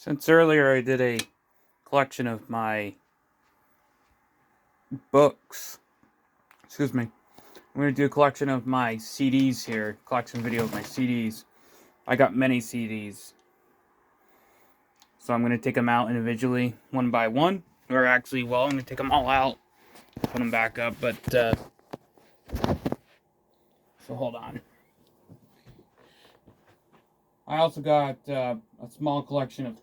Since earlier I did a collection of my books, excuse me, I'm going to do a collection of my CDs here, collection video of my CDs. I got many CDs, so I'm going to take them out individually, one by one, or actually, well, I'm going to take them all out, put them back up, but, so hold on. I also got a small collection of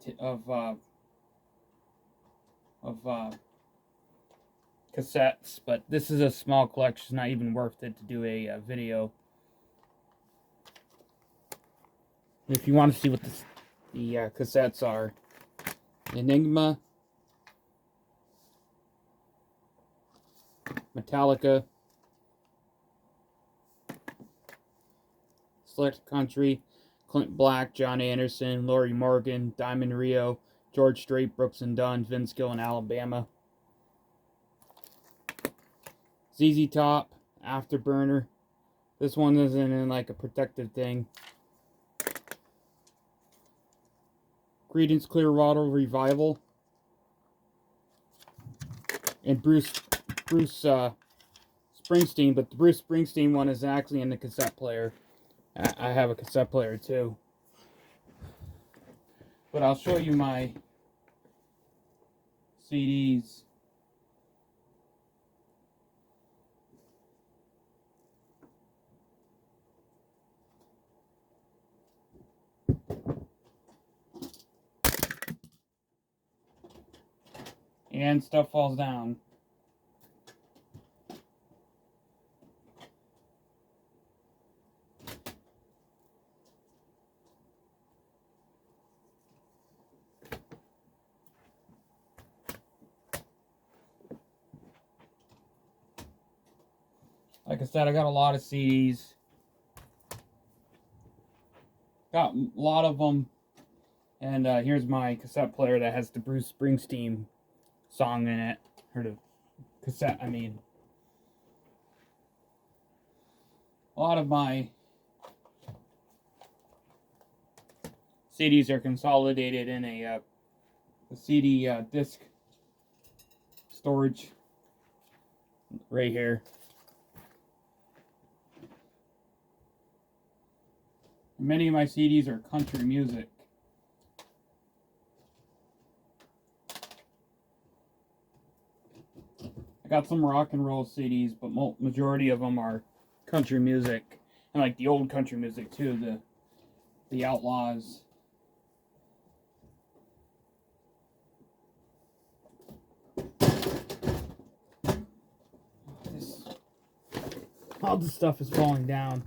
cassettes, but this is a small collection. It's not even worth it to do a video. If you want to see what the cassettes are, Enigma, Metallica, Select Country, Clint Black, John Anderson, Lori Morgan, Diamond Rio, George Strait, Brooks and Dunn, Vince Gill in Alabama, ZZ Top, Afterburner. This one isn't in like a protective thing. Creedence Clearwater Revival, and Bruce Springsteen, but the Bruce Springsteen one is actually in the cassette player. I have a cassette player too. But I'll show you my CDs. And stuff falls down. Like I said, I got a lot of CDs. Got a lot of them. And here's my cassette player that has the Bruce Springsteen song in it. Or the cassette, I mean. A lot of my CDs are consolidated in a CD disc storage right here. Many of my CDs are country music. I got some rock and roll CDs, but majority of them are country music, and like the old country music too, the Outlaws. All the stuff is falling down.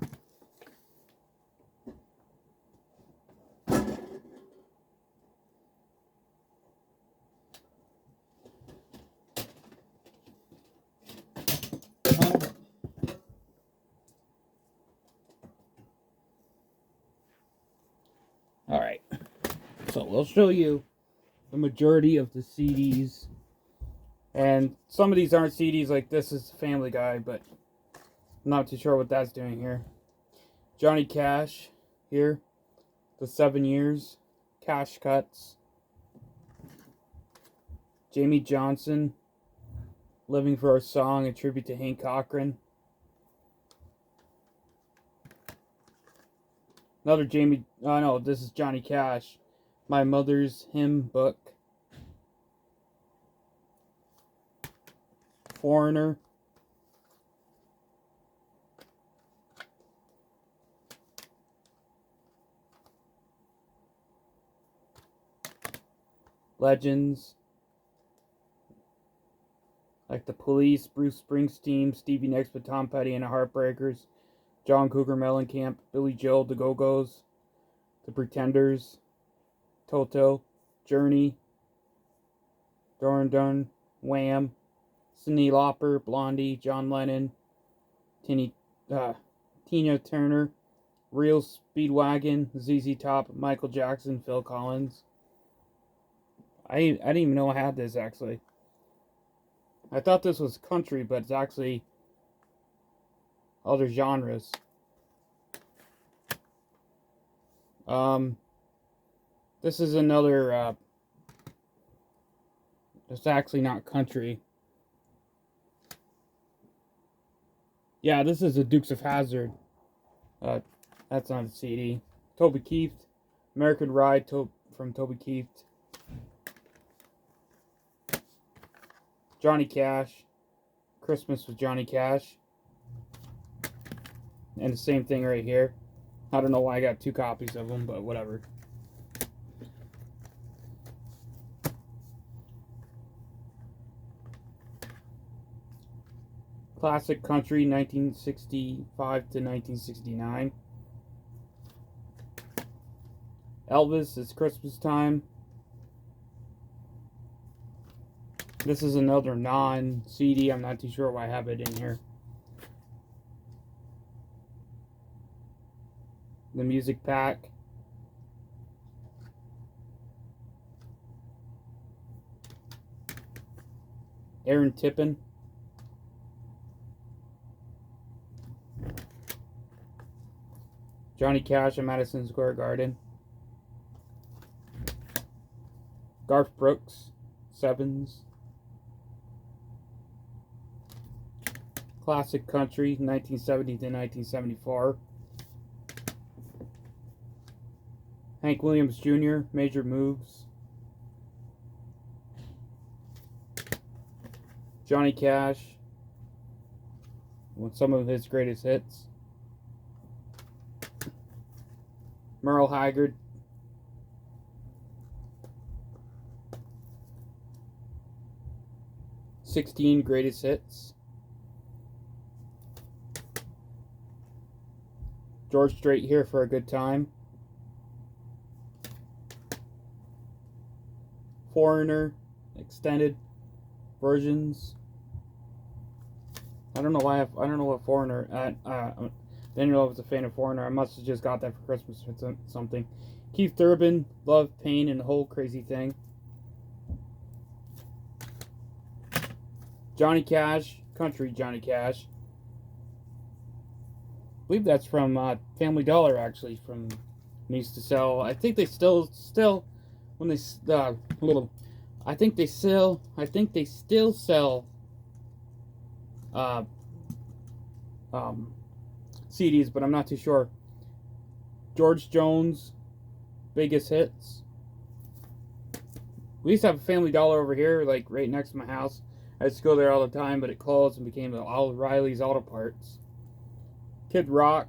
Alright, so we'll show you the majority of the CDs. And some of these aren't CDs, like this is Family Guy, but I'm not too sure what that's doing here. Johnny Cash here, The 7 Years, Cash Cuts. Jamie Johnson, Living for a Song, a tribute to Hank Cochran. Another Jamie, oh no, this is Johnny Cash. My Mother's Hymn Book. Foreigner. Legends. Like The Police, Bruce Springsteen, Stevie Nicks with Tom Petty and the Heartbreakers, John Cougar Mellencamp, Billy Joel, The Go-Go's, The Pretenders, Toto, Journey, Duran Duran, Wham, Cyndi Lauper, Blondie, John Lennon, Tina Turner, Real Speedwagon, ZZ Top, Michael Jackson, Phil Collins. I didn't even know I had this actually. I thought this was country, but it's actually other genres. This is another, it's actually not country. Yeah, this is the Dukes of Hazzard. That's not a CD. Toby Keith, American Ride from Toby Keith. Johnny Cash, Christmas with Johnny Cash. And the same thing right here. I don't know why I got 2 copies of them, but whatever. Classic Country, 1965 to 1969. Elvis, It's Christmas Time. This is another non-CD. I'm not too sure why I have it in here. The Music Pack. Aaron Tippin. Johnny Cash at Madison Square Garden. Garth Brooks, Sevens. Classic Country, 1970 to 1974. Hank Williams Jr., Major Moves. Johnny Cash, with some of his greatest hits. Merle Haggard. '16 Greatest Hits. George Strait, Here for a Good Time. Foreigner, extended versions. I don't know why I don't know what Foreigner. I didn't know I was a fan of Foreigner. I must have just got that for Christmas or something. Keith Urban, Love, Pain, and the Whole Crazy Thing. Johnny Cash, Country Johnny Cash. I believe that's from Family Dollar, actually, from when they used to sell. I think they still when they I think they still sell CDs, but I'm not too sure. George Jones, Biggest Hits. We used to have a Family Dollar over here, like right next to my house. I used to go there all the time, but it closed and became O'Reilly's Auto Parts. Kid Rock.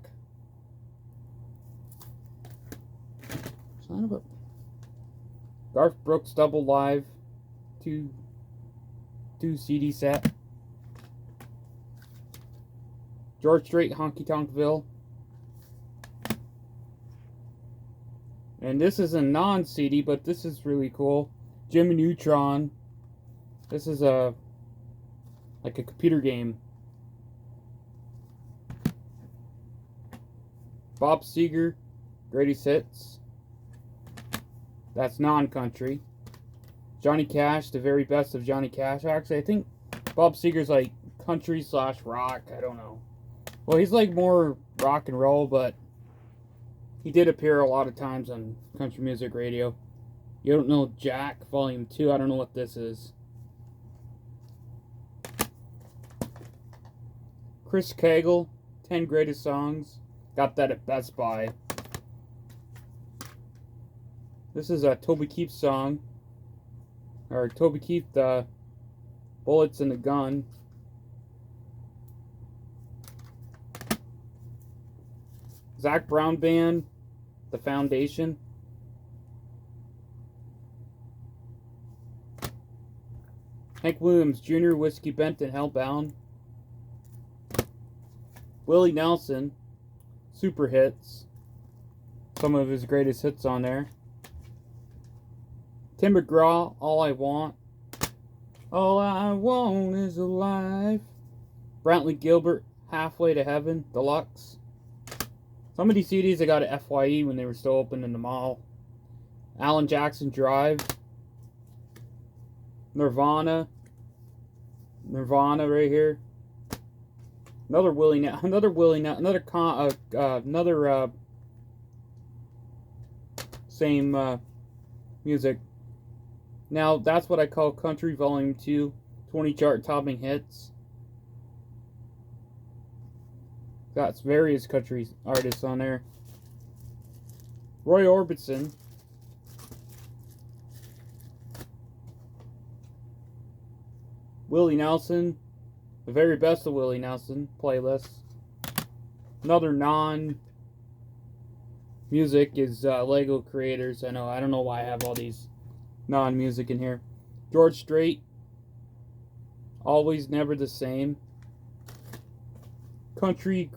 Son of a... Garth Brooks Double Live. Two CD set. George Strait, Honky Tonkville. And this is a non-CD, but this is really cool. Jimmy Neutron. This is like a computer game. Bob Seger, Greatest Hits. That's non-country. Johnny Cash, The Very Best of Johnny Cash. Actually, I think Bob Seger's like country / rock. I don't know. Well, he's like more rock and roll, but he did appear a lot of times on country music radio. You don't know Jack, Volume 2. I don't know what this is. Chris Cagle, 10 Greatest Songs. Got that at Best Buy. This is a Toby Keith song. Or Toby Keith, Bullets in the Gun. Zac Brown Band, The Foundation. Hank Williams Jr., Whiskey Bent and Hellbound. Willie Nelson, Super Hits. Some of his greatest hits on there. Tim McGraw, All I Want. All I Want is a Life. Brantley Gilbert, Halfway to Heaven, Deluxe. Some of these CDs I got at FYE when they were still open in the mall. Alan Jackson Drive. Nirvana right here. Same music. Now, that's what I call Country Volume 2, 20 chart-topping hits. Got various country artists on there. Roy Orbison. Willie Nelson. The very best of Willie Nelson playlist. Another non-music is Lego Creators. I don't know why I have all these non-music in here. George Strait. Always Never the Same. Country,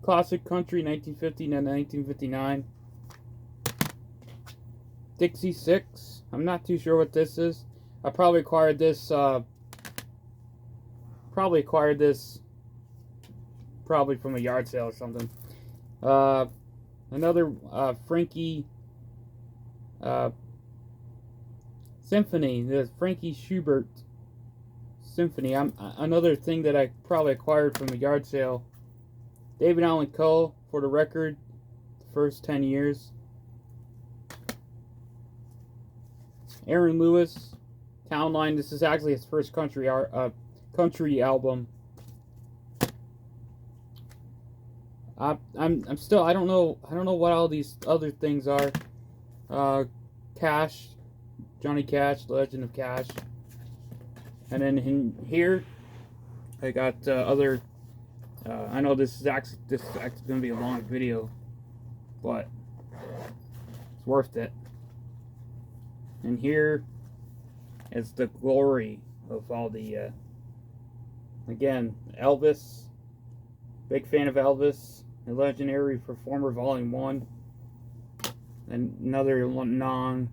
classic country, 1950 to 1959. Dixie Six. I'm not too sure what this is. I probably acquired this. Probably from a yard sale or something. Another Frankie Symphony. The Frankie Schubert Symphony. Another thing that I probably acquired from a yard sale. David Allan Coe, For the Record, the first 10 years. Aaron Lewis, Town Line. This is actually his first country album. I'm still, I don't know what all these other things are. Cash, Johnny Cash, The Legend of Cash. And then in here, I got other. I know this is actually going to be a long video, but it's worth it. And here is the glory of all the. Again, Elvis. Big fan of Elvis. A Legendary Performer Volume 1. And another non-music.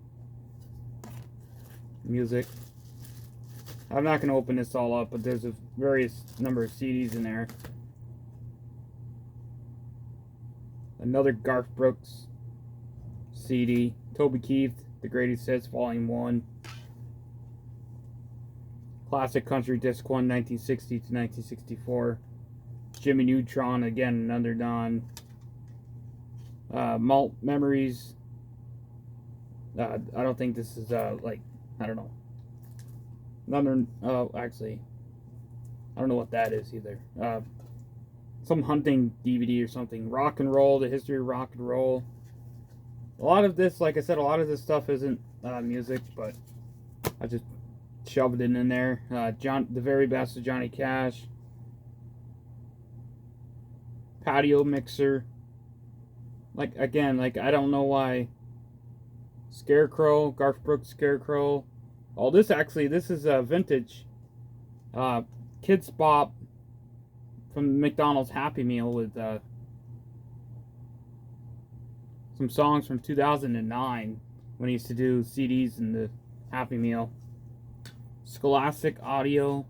I'm not going to open this all up, but there's a various number of CDs in there. Another Garth Brooks CD. Toby Keith, The Greatest Hits, Volume 1. Classic Country Disc 1, 1960 to 1964. Jimmy Neutron, again, another non. Malt Memories. I don't think this is, I don't know. Another, actually, I don't know what that is either. Some hunting DVD or something. Rock and Roll, The History of Rock and Roll. A lot of this, like I said, a lot of this stuff isn't music, but I just shoved it in there. The Very Best of Johnny Cash. Patio Mixer. I don't know why. Scarecrow, Garth Brooks Scarecrow. Oh, this is a vintage Kids Bop from McDonald's Happy Meal with some songs from 2009 when he used to do CDs in the Happy Meal. Scholastic Audio.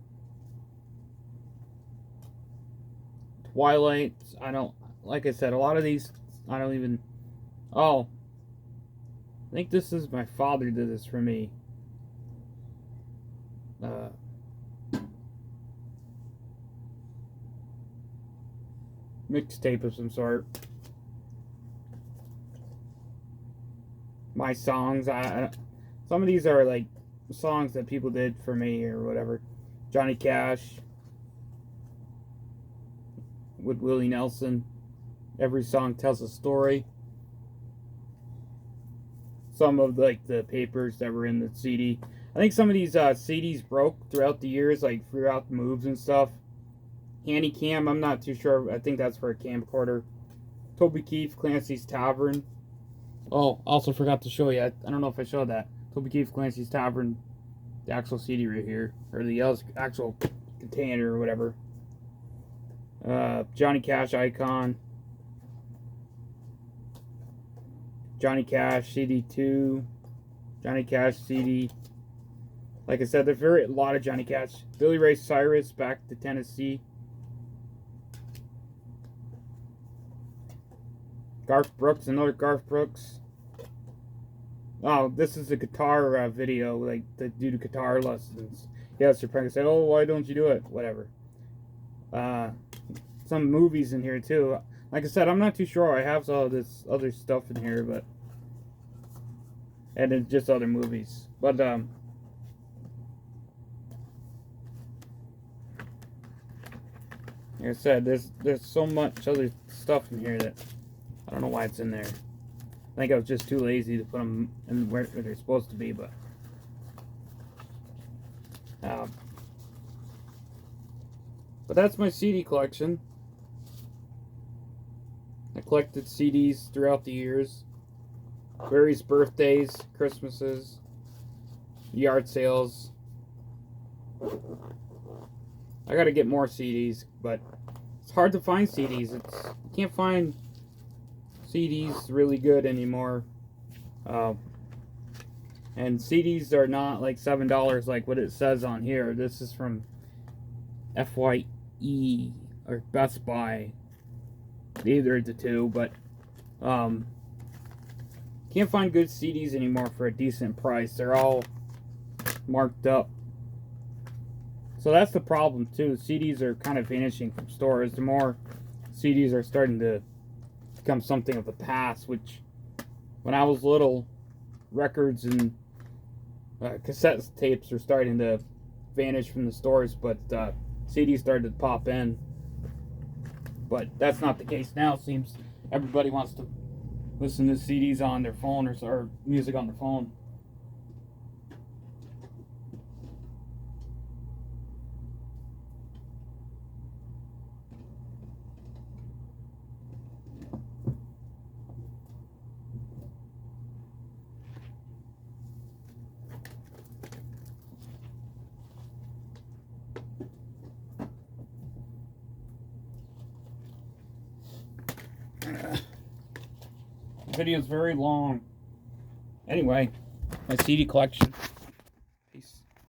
Twilight. Like I said, a lot of these, I don't even, I think this is my father did this for me. Mixtape of some sort. My songs, some of these are like songs that people did for me or whatever. Johnny Cash with Willie Nelson. Every song tells a story. Some of the papers that were in the CD. I think some of these CDs broke throughout the years, throughout the moves and stuff. Handy Cam, I'm not too sure. I think that's for a camcorder. Toby Keith, Clancy's Tavern. Oh, also forgot to show you. I don't know if I showed that. Toby Keith, Clancy's Tavern. The actual CD right here. Or the actual container or whatever. Johnny Cash Icon. Johnny Cash CD2. Johnny Cash CD. Like I said, there's a lot of Johnny Cash. Billy Ray Cyrus, Back to Tennessee. Garth Brooks, another Garth Brooks. Oh, this is a guitar video, the do guitar lessons. Yeah, Sir Frank said, "Oh, why don't you do it?" Whatever. Some movies in here too. Like I said, I'm not too sure. I have all this other stuff in here, but and then just other movies. But like I said, there's so much other stuff in here that I don't know why it's in there. I think I was just too lazy to put them in where they're supposed to be, but that's my CD collection. I collected CDs throughout the years, various birthdays, Christmases, yard sales. I gotta get more CDs, but it's hard to find CDs. You can't find CDs really good anymore. And CDs are not like $7 like what it says on here. This is from FYE or Best Buy. Either of the two, but can't find good CDs anymore for a decent price. They're all marked up. So that's the problem too. CDs are kind of vanishing from stores. The more CDs are starting to become something of the past, which when I was little, records and cassette tapes were starting to vanish from the stores, but CDs started to pop in. But that's not the case now. It seems everybody wants to listen to CDs on their phone or music on their phone. The video is very long. Anyway, my CD collection.